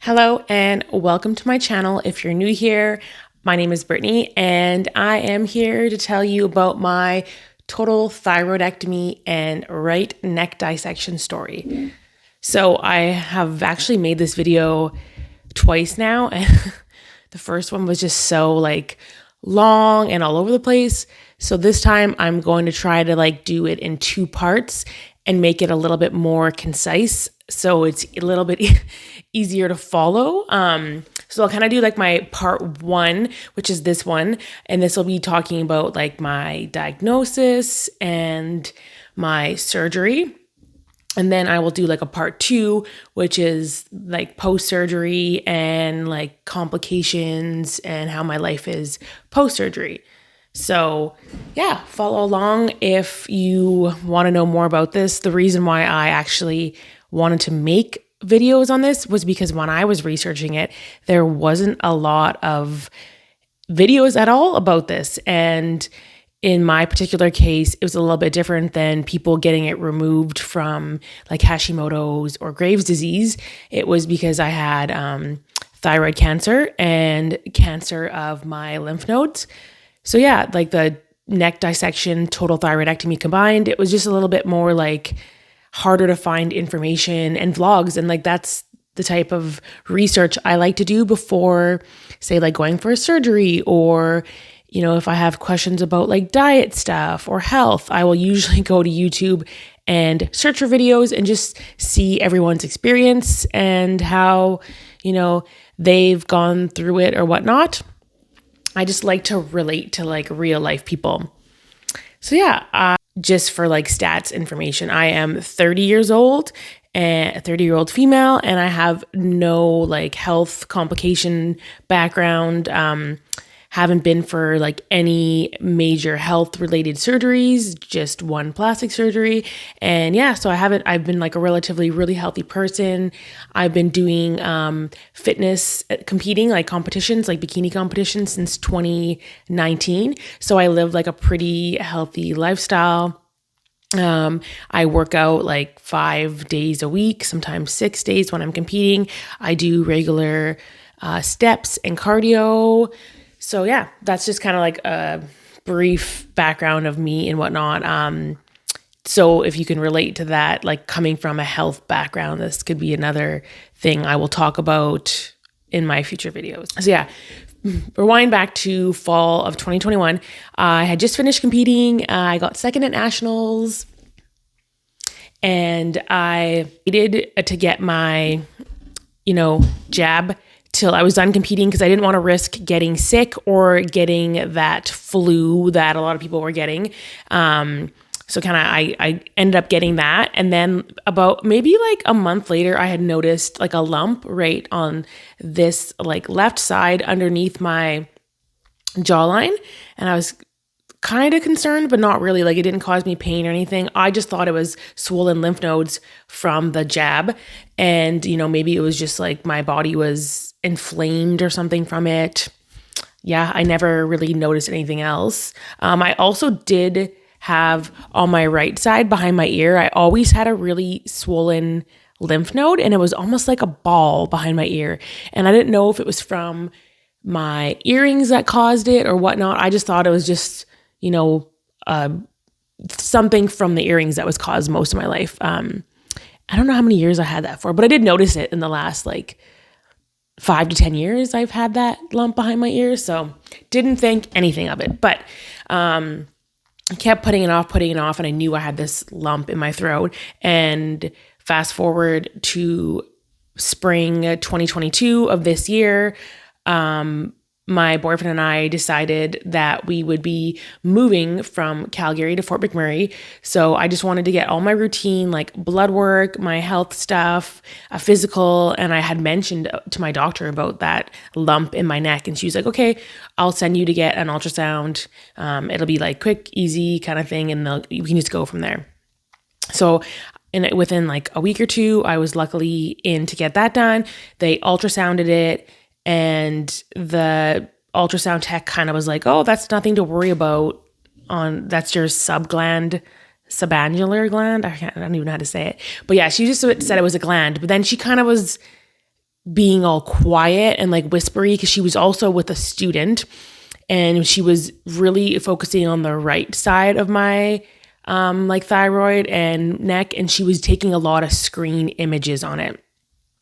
Hello and welcome to my channel. If you're new here, my name is Brittany and I am here to tell you about my total thyroidectomy and right neck dissection story. So I have actually made this video twice now, and the first one was just so long and all over the place. So this time I'm going to try to do it in two parts and make it a little bit more concise so it's a little bit easier to follow. So I'll kind of do my part one, which is this one, and this will be talking about my diagnosis and my surgery. And then I will do a part two, which is post-surgery and complications and how my life is post-surgery. So yeah, follow along if you want to know more about this. The reason why I actually wanted to make videos on this was because when I was researching it, there wasn't a lot of videos at all about this. And in my particular case, it was a little bit different than people getting it removed from Hashimoto's or Graves' disease. It was because I had thyroid cancer and cancer of my lymph nodes. So yeah, the neck dissection, total thyroidectomy combined, it was just a little bit more harder to find information and vlogs. And that's the type of research I like to do before, say, going for a surgery, or if I have questions about diet stuff or health, I will usually go to YouTube and search for videos and just see everyone's experience and how, they've gone through it or whatnot. I just like to relate to real life people. So yeah, just for stats information, I am 30 years old and a 30-year-old female, and I have no health complication background. Haven't been for any major health related surgeries, just one plastic surgery. And yeah, so I've been a relatively really healthy person. I've been doing fitness, competing, competitions, bikini competitions since 2019. So I live a pretty healthy lifestyle. I work out 5 days a week, sometimes 6 days when I'm competing. I do regular steps and cardio. So yeah, that's just kind of a brief background of me and whatnot. So if you can relate to that, coming from a health background, this could be another thing I will talk about in my future videos. So yeah, rewind back to fall of 2021. I had just finished competing. I got second at nationals, and I needed to get my, jab till I was done competing because I didn't want to risk getting sick or getting that flu that a lot of people were getting. So I ended up getting that. And then about maybe a month later, I had noticed a lump right on this left side underneath my jawline. And I was kind of concerned, but not really. It didn't cause me pain or anything. I just thought it was swollen lymph nodes from the jab. And, maybe it was just my body was inflamed or something from it. Yeah, I never really noticed anything else. I also did have on my right side behind my ear, I always had a really swollen lymph node, and it was almost like a ball behind my ear. And I didn't know if it was from my earrings that caused it or whatnot. I just thought it was just, something from the earrings that was caused most of my life. I don't know how many years I had that for, but I did notice it in the last 5 to 10 years I've had that lump behind my ear. So didn't think anything of it, but I kept putting it off. And I knew I had this lump in my throat. And fast forward to spring 2022 of this year, my boyfriend and I decided that we would be moving from Calgary to Fort McMurray. So I just wanted to get all my routine, blood work, my health stuff, a physical. And I had mentioned to my doctor about that lump in my neck. And she was like, okay, I'll send you to get an ultrasound. It'll be quick, easy kind of thing. And we can just go from there. So within a week or two, I was luckily in to get that done. They ultrasounded it. And the ultrasound tech kind of was like, oh, that's nothing to worry about. That's your subannular gland. I don't even know how to say it. But yeah, she just said it was a gland. But then she kind of was being all quiet and like whispery, because she was also with a student and she was really focusing on the right side of my like thyroid and neck, and she was taking a lot of screen images on it.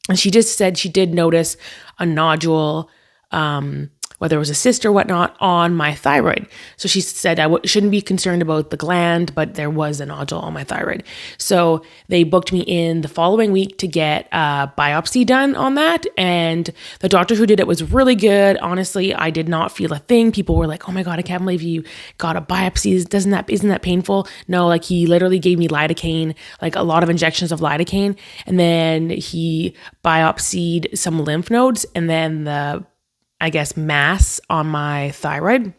And she just said she did notice a nodule, whether it was a cyst or whatnot, on my thyroid. So she said I shouldn't be concerned about the gland, but there was a nodule on my thyroid. So they booked me in the following week to get a biopsy done on that. And the doctor who did it was really good. Honestly, I did not feel a thing. People were like, oh my God, I can't believe you got a biopsy. Isn't that painful? No, like he literally gave me lidocaine, like a lot of injections of lidocaine. And then he biopsied some lymph nodes and then the mass on my thyroid.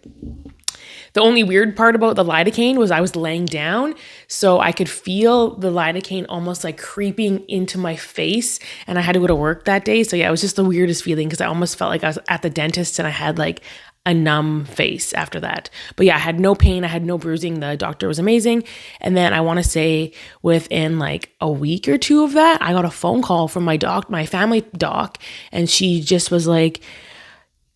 The only weird part about the lidocaine was I was laying down, so I could feel the lidocaine almost like creeping into my face, and I had to go to work that day. So yeah, it was just the weirdest feeling because I almost felt like I was at the dentist and I had like a numb face after that. But yeah, I had no pain. I had no bruising. The doctor was amazing. And then I want to say within like a week or two of that, I got a phone call from my family doc, and she just was like,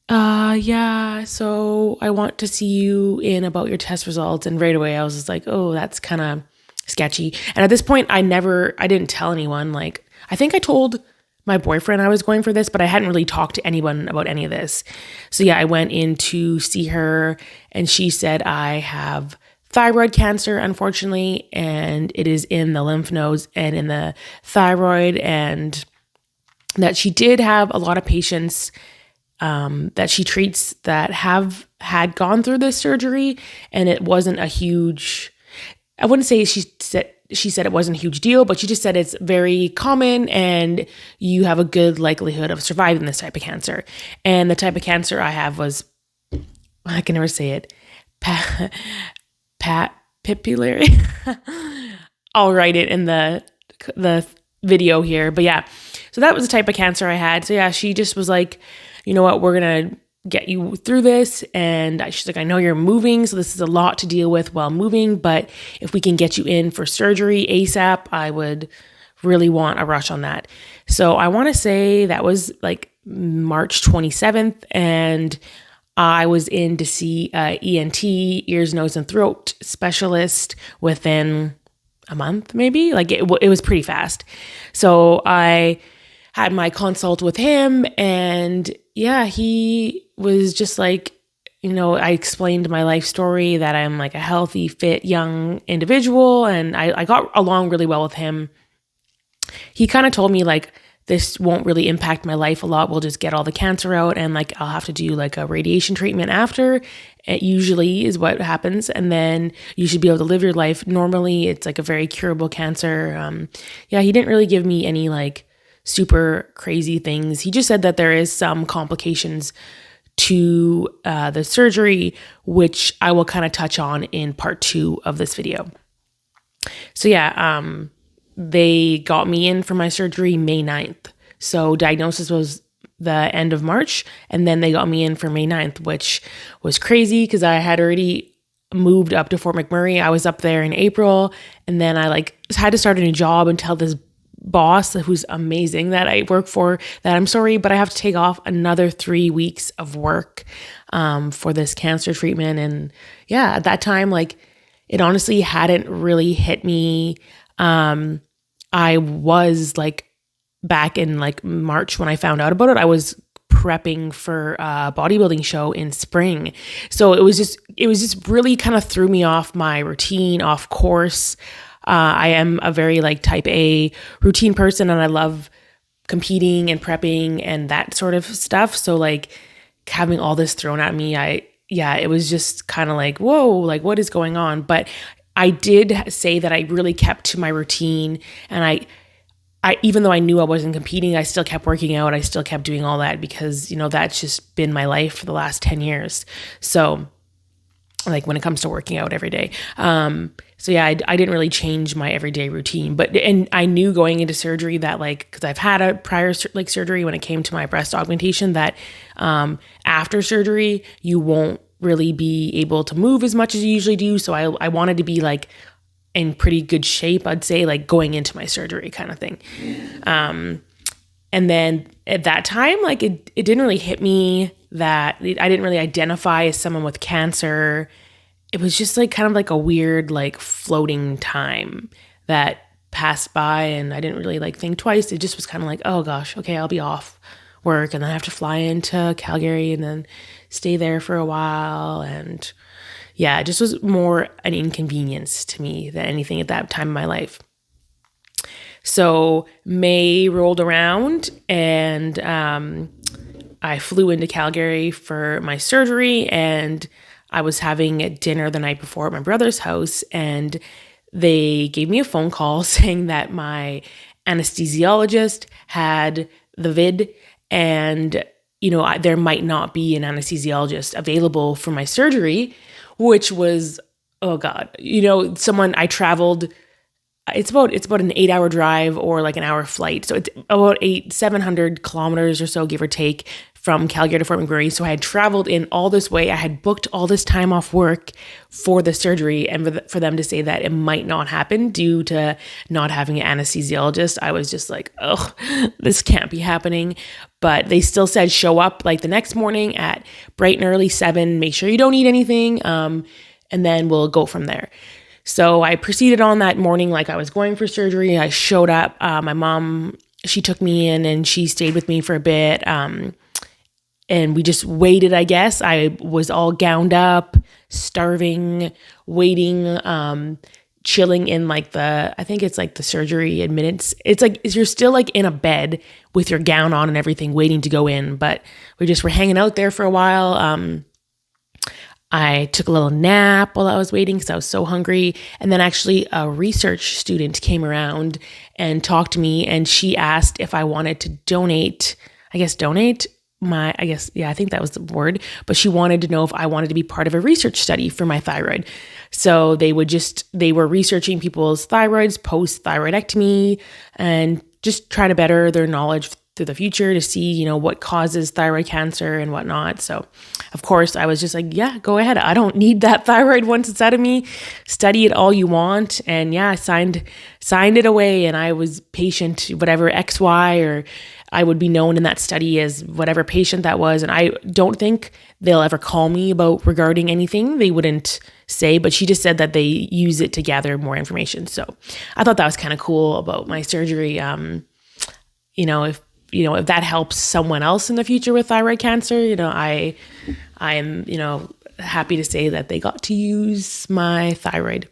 yeah, so I want to see you in about your test results. And right away I was just like, oh, that's kind of sketchy. And at this point, I didn't tell anyone. Like, I think I told my boyfriend I was going for this, but I hadn't really talked to anyone about any of this. So yeah, I went in to see her and she said I have thyroid cancer, unfortunately, and it is in the lymph nodes and in the thyroid, and that she did have a lot of patients that she treats that had gone through this surgery, and it wasn't a huge, I wouldn't say she said it wasn't a huge deal, but she just said it's very common and you have a good likelihood of surviving this type of cancer. And the type of cancer I have was, I can never say it, papillary. I'll write it in the video here, but yeah, so that was the type of cancer I had. So yeah, she just was like, you know what, we're going to get you through this. And she's like, I know you're moving, so this is a lot to deal with while moving, but if we can get you in for surgery ASAP, I would really want a rush on that. So I want to say that was like March 27th, and I was in to see a ENT, ears, nose, and throat specialist within a month, maybe. Like it was pretty fast. So I had my consult with him, and yeah, he was just like, you know, I explained my life story, that I'm like a healthy, fit, young individual, and I got along really well with him. He kind of told me like, this won't really impact my life a lot. We'll just get all the cancer out, and like I'll have to do like a radiation treatment after. It usually is what happens, and then you should be able to live your life normally. It's like a very curable cancer. Yeah, he didn't really give me any like super crazy things. He just said that there is some complications to the surgery, which I will kind of touch on in part 2 of this video. So yeah, they got me in for my surgery May 9th. So diagnosis was the end of March, and then they got me in for May 9th, which was crazy because I had already moved up to Fort McMurray. I was up there in April, and then I like had to start a new job and tell this boss who's amazing that I work for that I'm sorry, but I have to take off another 3 weeks of work for this cancer treatment. And yeah, at that time, like it honestly hadn't really hit me. I was like back in like March when I found out about it, I was prepping for a bodybuilding show in spring. So it was just really kind of threw me off my routine, off course. I am a very like type A routine person, and I love competing and prepping and that sort of stuff. So like having all this thrown at me, it was just kind of like, whoa, like what is going on? But I did say that I really kept to my routine, and I even though I knew I wasn't competing, I still kept working out. I still kept doing all that because, you know, that's just been my life for the last 10 years. So like when it comes to working out every day. So yeah, I didn't really change my everyday routine, and I knew going into surgery that like, cause I've had a prior like surgery when it came to my breast augmentation, that after surgery, you won't really be able to move as much as you usually do. So I wanted to be like in pretty good shape, I'd say, like going into my surgery kind of thing. And then at that time, like it didn't really hit me that I didn't really identify as someone with cancer. It was just like kind of like a weird, like floating time that passed by, and I didn't really like think twice. It just was kind of like, oh gosh, okay, I'll be off work and then I have to fly into Calgary and then stay there for a while. And yeah, it just was more an inconvenience to me than anything at that time in my life. So May rolled around and I flew into Calgary for my surgery, and I was having dinner the night before at my brother's house, and they gave me a phone call saying that my anesthesiologist had the vid, and there might not be an anesthesiologist available for my surgery, which was, oh God, someone I traveled. It's about an 8-hour drive or like an hour flight. So it's about 700 kilometers or so, give or take, from Calgary to Fort McMurray. So I had traveled in all this way. I had booked all this time off work for the surgery, and for them to say that it might not happen due to not having an anesthesiologist, I was just like, oh, this can't be happening. But they still said show up like the next morning at bright and early 7, make sure you don't eat anything, and then we'll go from there. So I proceeded on that morning like I was going for surgery. I showed up. My mom, she took me in and she stayed with me for a bit. And we just waited, I guess. I was all gowned up, starving, waiting, chilling in like I think it's like the surgery admittance. It's like you're still like in a bed with your gown on and everything, waiting to go in. But we just were hanging out there for a while. I took a little nap while I was waiting because I was so hungry. And then actually a research student came around and talked to me, and she asked if I wanted to donate I think that was the word, but she wanted to know if I wanted to be part of a research study for my thyroid. So they were researching people's thyroids post thyroidectomy and just try to better their knowledge through the future to see, what causes thyroid cancer and whatnot. So of course I was just like, yeah, go ahead. I don't need that thyroid once it's out of me. Study it all you want. And yeah, I signed it away, and I was patient, whatever XY, or I would be known in that study as whatever patient that was. And I don't think they'll ever call me regarding anything. They wouldn't say, but she just said that they use it to gather more information. So I thought that was kind of cool about my surgery. If that helps someone else in the future with thyroid cancer, I am, happy to say that they got to use my thyroid.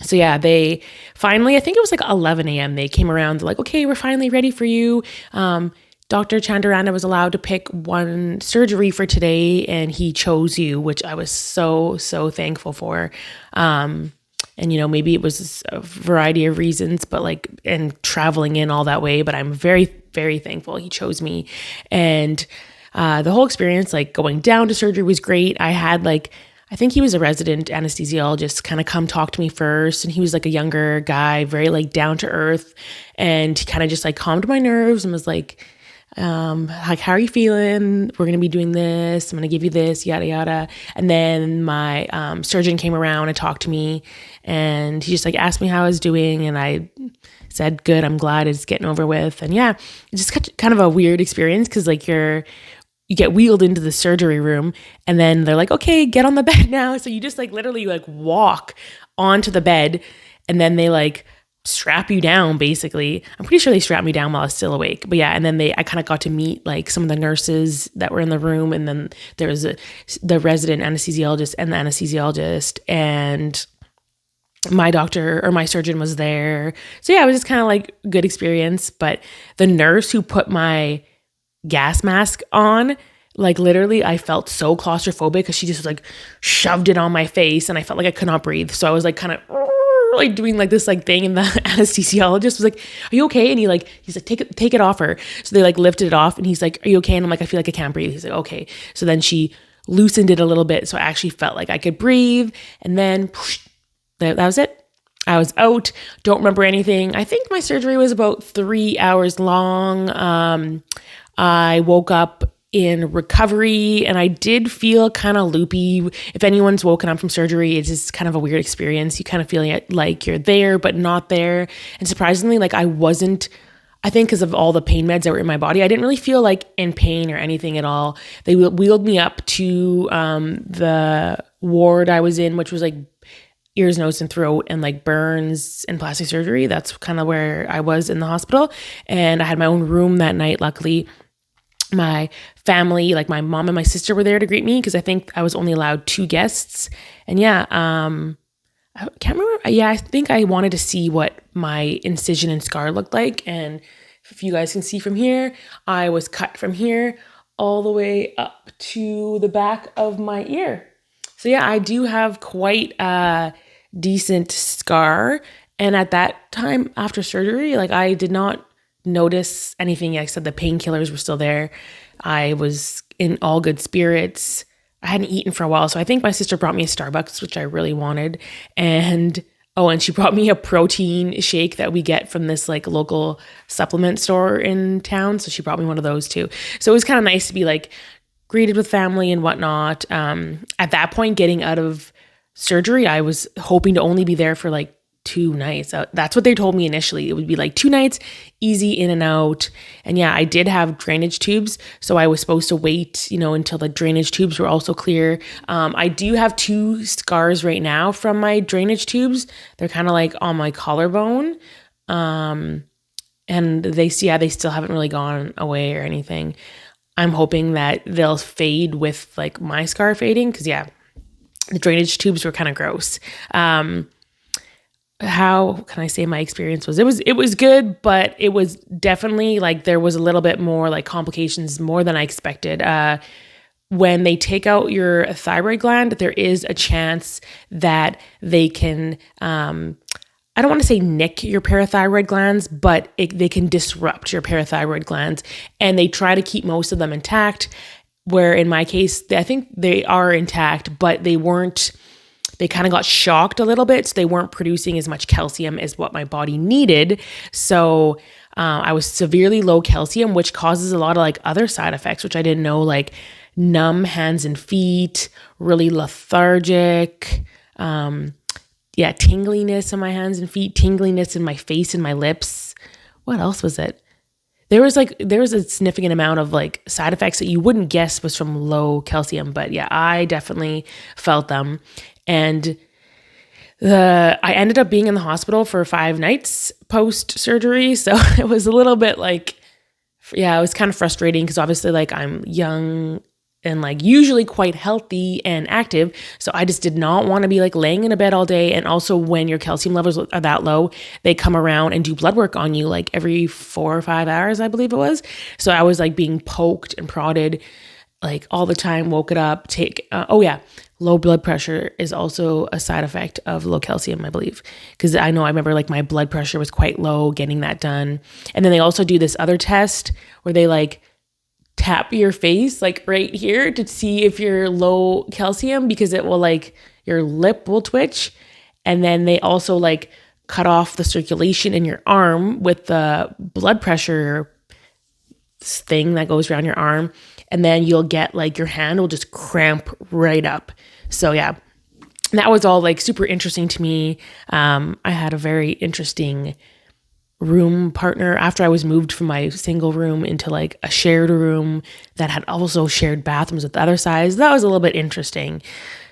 So yeah, they finally, I think it was like 11 a.m. They came around, they're like, okay, we're finally ready for you. Dr. Chandarana was allowed to pick one surgery for today, and he chose you, which I was so, so thankful for. And, maybe it was a variety of reasons, but and traveling in all that way, but I'm very, very thankful he chose me. And the whole experience, going down to surgery was great. I had I think he was a resident anesthesiologist, kind of come talk to me first. And he was a younger guy, very down to earth. And he kind of just calmed my nerves and was like, how are you feeling? We're going to be doing this. I'm going to give you this, yada, yada. And then my surgeon came around and talked to me, and he just asked me how I was doing. And I said, good, I'm glad it's getting over with. And yeah, it's just kind of a weird experience because you get wheeled into the surgery room, and then they're like, okay, get on the bed now. So you just literally walk onto the bed, and then they strap you down, basically. I'm pretty sure they strapped me down while I was still awake. But yeah, and then I kind of got to meet some of the nurses that were in the room, and then there was the resident anesthesiologist and the anesthesiologist, and my doctor or my surgeon was there. So yeah, it was just kind of good experience. But the nurse who put my gas mask on, literally I felt so claustrophobic because she just shoved it on my face, and I felt like I could not breathe. So I was kind of doing this thing, and the anesthesiologist was like, are you okay? And he's like, take it off her. So they lifted it off, and he's like, are you okay? And I'm like, I feel like I can't breathe. He's like, okay. So then she loosened it a little bit, so I actually felt like I could breathe. And then that was it. I was out. Don't remember anything. I think my surgery was about 3 hours long. I woke up in recovery, and I did feel kind of loopy. If anyone's woken up from surgery, it's just kind of a weird experience. You kind of feel like you're there, but not there. And surprisingly, I wasn't I think because of all the pain meds that were in my body, I didn't really feel like in pain or anything at all. They wheeled me up to the ward I was in, which was like ears, nose, and throat, and like burns and plastic surgery. That's kind of where I was in the hospital. And I had my own room that night. Luckily, my family, like my mom and my sister, were there to greet me because I think I was only allowed 2 guests. And yeah, I can't remember. Yeah, I think I wanted to see what my incision and scar looked like. And if you guys can see from here, I was cut from here all the way up to the back of my ear. So yeah, I do have quite a decent scar. And at that time after surgery, like I did not notice anything. Like I said, the painkillers were still there. I was in all good spirits. I hadn't eaten for a while. So I think my sister brought me a Starbucks, which I really wanted. And she brought me a protein shake that we get from this like local supplement store in town. So she brought me one of those too. So it was kind of nice to be like greeted with family and whatnot. At that point, getting out of surgery, I was hoping to only be there for like 2 nights. That's what they told me initially. It would be like 2 nights, easy in and out. And yeah, I did have drainage tubes. So I was supposed to wait, until the drainage tubes were also clear. I do have 2 scars right now from my drainage tubes. They're kind of like on my collarbone. And they still haven't really gone away or anything. I'm hoping that they'll fade with like my scar fading. Cause yeah, the drainage tubes were kind of gross. How can I say my experience was? It was good, but it was definitely like there was a little bit more like complications more than I expected. When they take out your thyroid gland, there is a chance that they can, I don't want to say nick your parathyroid glands, but they can disrupt your parathyroid glands, and they try to keep most of them intact. Where in my case, I think they are intact, but they kind of got shocked a little bit. So they weren't producing as much calcium as what my body needed. So I was severely low calcium, which causes a lot of like other side effects, which I didn't know, like numb hands and feet, really lethargic, tingliness in my hands and feet, tingliness in my face and my lips. What else was it? There was a significant amount of like side effects that you wouldn't guess was from low calcium, but yeah, I definitely felt them. And I ended up being in the hospital for 5 nights post surgery. So it was a little bit like, yeah, it was kind of frustrating because obviously like I'm young and like usually quite healthy and active. So I just did not want to be like laying in a bed all day. And also when your calcium levels are that low, they come around and do blood work on you like every 4 or 5 hours, I believe it was. So I was like being poked and prodded like all the time, woke it up, low blood pressure is also a side effect of low calcium, I believe. Because I remember like my blood pressure was quite low getting that done. And then they also do this other test where they like tap your face like right here to see if you're low calcium, because it will like your lip will twitch. And then they also like cut off the circulation in your arm with the blood pressure thing that goes around your arm. And then you'll get like your hand will just cramp right up. So yeah, that was all like super interesting to me. I had a very interesting room partner after I was moved from my single room into like a shared room that had also shared bathrooms with the other sides. That was a little bit interesting.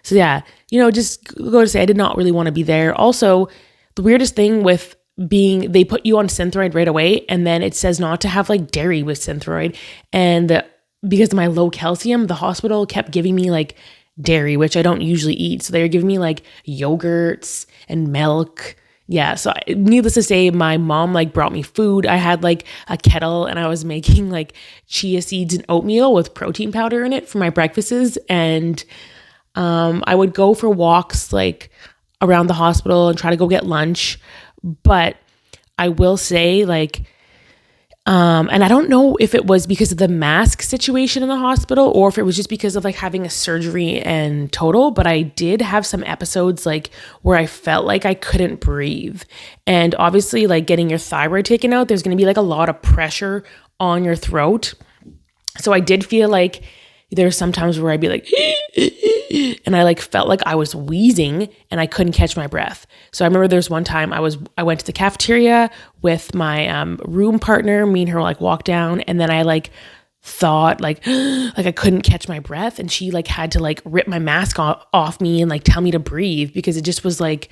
So yeah, just go to say I did not really want to be there. Also, the weirdest thing with they put you on Synthroid right away, and then it says not to have like dairy with Synthroid. And because of my low calcium, the hospital kept giving me like dairy, which I don't usually eat. So they were giving me like yogurts and milk. Yeah. So needless to say, my mom like brought me food. I had like a kettle and I was making like chia seeds and oatmeal with protein powder in it for my breakfasts. And I would go for walks like around the hospital and try to go get lunch. But I will say like, and I don't know if it was because of the mask situation in the hospital or if it was just because of like having a surgery and total, but I did have some episodes like where I felt like I couldn't breathe. And obviously like getting your thyroid taken out, there's going to be like a lot of pressure on your throat. So I did feel like there's sometimes where I'd be like, and I like felt like I was wheezing and I couldn't catch my breath. So I remember there's one time I went to the cafeteria with my room partner. Me and her like walked down, and then I like thought like I couldn't catch my breath, and she like had to like rip my mask off me and like tell me to breathe, because it just was like,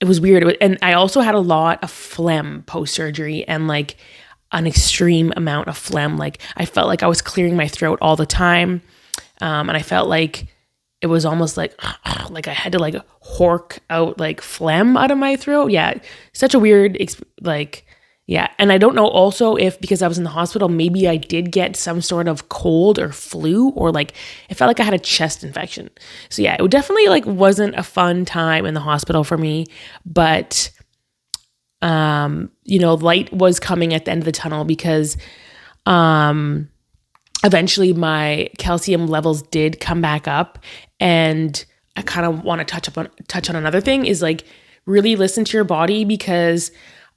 it was weird. And I also had a lot of phlegm post-surgery, and like an extreme amount of phlegm. Like I felt like I was clearing my throat all the time. And I felt like it was almost like I had to like hork out like phlegm out of my throat. Yeah. Such a weird, yeah. And I don't know also if, because I was in the hospital, maybe I did get some sort of cold or flu, or like it felt like I had a chest infection. So yeah, it definitely like wasn't a fun time in the hospital for me, but light was coming at the end of the tunnel, because eventually my calcium levels did come back up. And I kind of want to touch on another thing, is like really listen to your body, because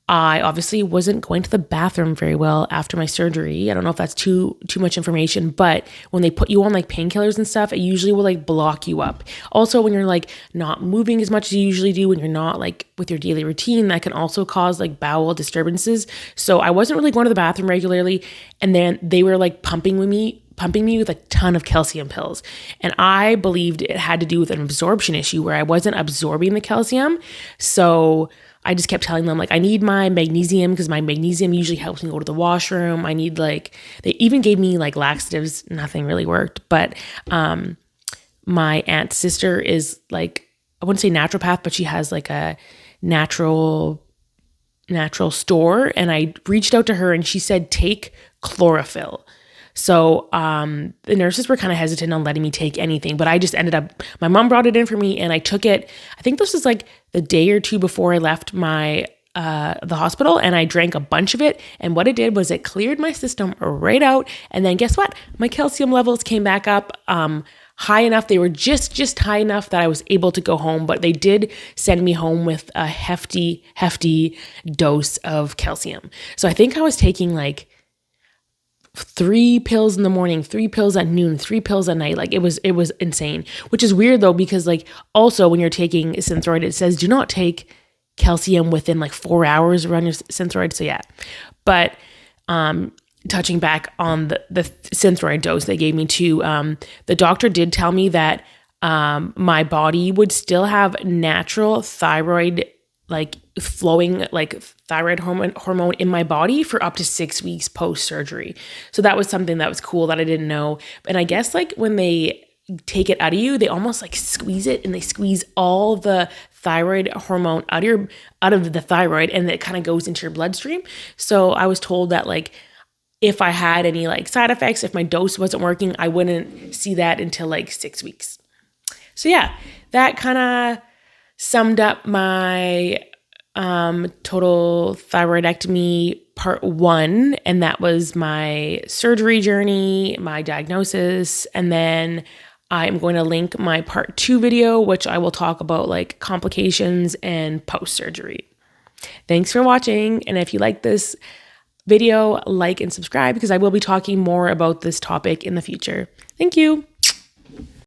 I obviously wasn't going to the bathroom very well after my surgery. I don't know if that's too much information, but when they put you on like painkillers and stuff, it usually will like block you up. Also, when you're like not moving as much as you usually do, when you're not like with your daily routine, that can also cause like bowel disturbances. So I wasn't really going to the bathroom regularly. And then they were like pumping me with a ton of calcium pills. And I believed it had to do with an absorption issue where I wasn't absorbing the calcium. So I just kept telling them like, I need my magnesium, because my magnesium usually helps me go to the washroom. I need they even gave me like laxatives. Nothing really worked. But my aunt's sister is like, I wouldn't say naturopath, but she has like a natural store. And I reached out to her and she said, take chlorophyll. So the nurses were kind of hesitant on letting me take anything, but I just ended up, my mom brought it in for me and I took it. I think this was like the day or two before I left the hospital, and I drank a bunch of it. And what it did was it cleared my system right out. And then guess what? My calcium levels came back up high enough. They were just high enough that I was able to go home, but they did send me home with a hefty dose of calcium. So I think I was taking like 3 pills in the morning, 3 pills at noon, 3 pills at night. Like it was insane, which is weird though, because like also when you're taking Synthroid, it says do not take calcium within like 4 hours around your Synthroid. So yeah, but touching back on the Synthroid dose they gave me too, the doctor did tell me that my body would still have natural thyroid like flowing like thyroid hormone in my body for up to 6 weeks post-surgery. So that was something that was cool that I didn't know. And I guess like when they take it out of you, they almost like squeeze it, and they squeeze all the thyroid hormone out of the thyroid, and it kind of goes into your bloodstream. So I was told that like if I had any like side effects, if my dose wasn't working, I wouldn't see that until like 6 weeks. So yeah, that kind of summed up my total thyroidectomy part 1, and that was my surgery journey, my diagnosis, and then I'm going to link my part 2 video, which I will talk about like complications and post-surgery. Thanks for watching, and if you like this video, like and subscribe, because I will be talking more about this topic in the future. Thank you.